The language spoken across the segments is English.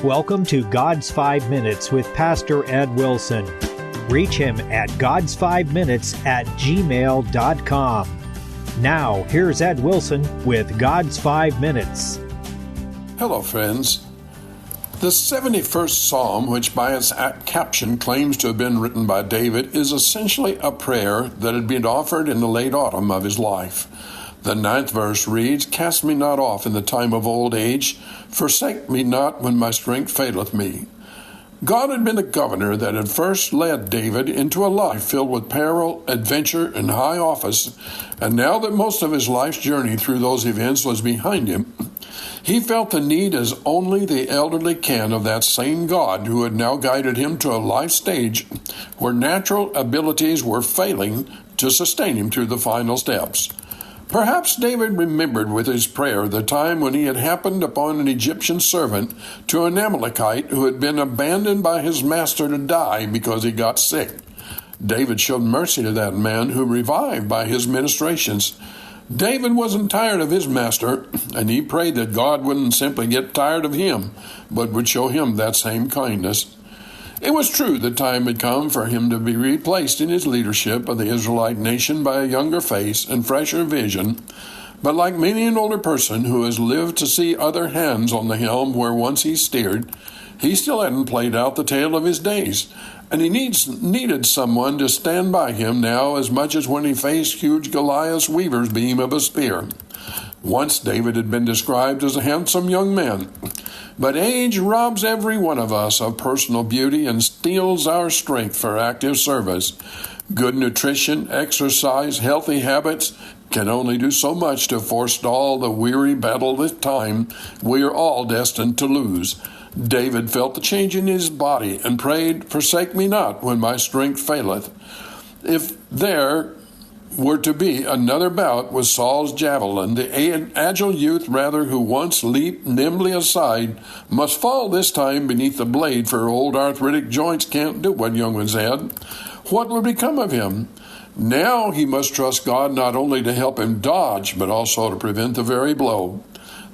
welcome to God's 5 Minutes with Pastor Ed Wilson. Reach him at GodsFiveMinutes@gmail.com. Now, here's Ed Wilson with God's 5 Minutes. Hello, friends. The 71st Psalm, which by its caption claims to have been written by David, is essentially a prayer that had been offered in the late autumn of his life. The 9th verse reads, "Cast me not off in the time of old age, forsake me not when my strength faileth me." God had been the governor that had first led David into a life filled with peril, adventure, and high office, and now that most of his life's journey through those events was behind him, he felt the need as only the elderly can of that same God who had now guided him to a life stage where natural abilities were failing to sustain him through the final steps. Perhaps David remembered with his prayer the time when he had happened upon an Egyptian servant to an Amalekite who had been abandoned by his master to die because he got sick. David showed mercy to that man who revived by his ministrations. David wasn't tired of his master, and he prayed that God wouldn't simply get tired of him, but would show him that same kindness. It was true the time had come for him to be replaced in his leadership of the Israelite nation by a younger face and fresher vision, but like many an older person who has lived to see other hands on the helm where once he steered, he still hadn't played out the tale of his days, and he needed someone to stand by him now as much as when he faced huge Goliath's weaver's beam of a spear. Once David had been described as a handsome young man, but age robs every one of us of personal beauty and steals our strength for active service. Good nutrition, exercise, healthy habits can only do so much to forestall the weary battle with time we are all destined to lose. David felt the change in his body and prayed, "Forsake me not when my strength faileth." If there were to be another bout with Saul's javelin, the agile youth rather who once leaped nimbly aside must fall this time beneath the blade, for old arthritic joints can't do what young ones had. What would become of him? Now he must trust God not only to help him dodge, but also to prevent the very blow.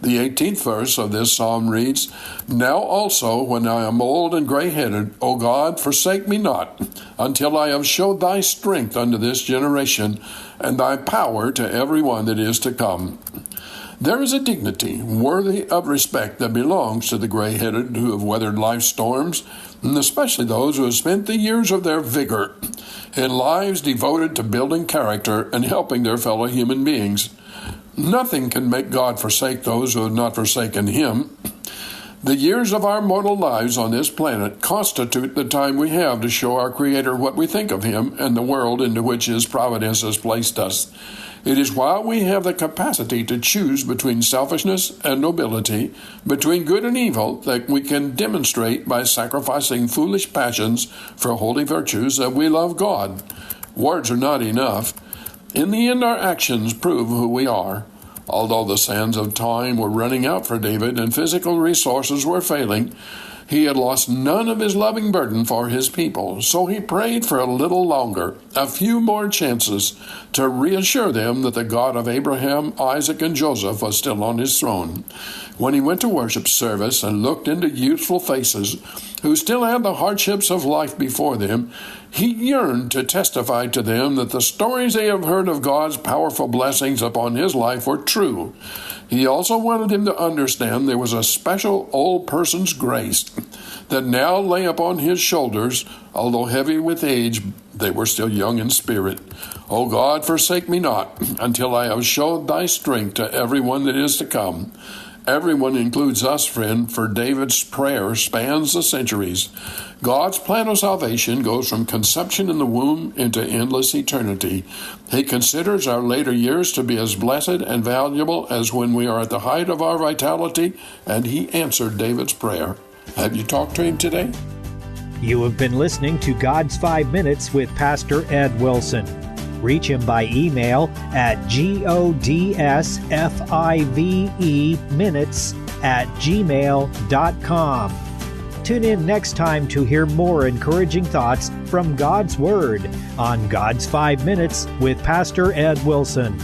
The 18th verse of this psalm reads, "Now also, when I am old and gray-headed, O God, forsake me not, until I have showed thy strength unto this generation, and thy power to every one that is to come." There is a dignity worthy of respect that belongs to the gray-headed who have weathered life's storms, and especially those who have spent the years of their vigor in lives devoted to building character and helping their fellow human beings. Nothing can make God forsake those who have not forsaken him. The years of our mortal lives on this planet constitute the time we have to show our Creator what we think of him and the world into which his providence has placed us. It is while we have the capacity to choose between selfishness and nobility, between good and evil, that we can demonstrate by sacrificing foolish passions for holy virtues that we love God. Words are not enough. In the end, our actions prove who we are. Although the sands of time were running out for David and physical resources were failing, he had lost none of his loving burden for his people, so he prayed for a little longer, a few more chances, to reassure them that the God of Abraham, Isaac, and Joseph was still on his throne. When he went to worship service and looked into youthful faces who still had the hardships of life before them, he yearned to testify to them that the stories they have heard of God's powerful blessings upon his life were true. He also wanted them to understand there was a special old person's grace that now lay upon his shoulders. Although heavy with age, they were still young in spirit. O God, forsake me not, until I have showed thy strength to everyone that is to come. Everyone includes us, friend, for David's prayer spans the centuries. God's plan of salvation goes from conception in the womb into endless eternity. He considers our later years to be as blessed and valuable as when we are at the height of our vitality, and he answered David's prayer. Have you talked to him today? You have been listening to God's 5 Minutes with Pastor Ed Wilson. Reach him by email at GodsFiveMinutes@gmail.com. Tune in next time to hear more encouraging thoughts from God's Word on God's 5 Minutes with Pastor Ed Wilson.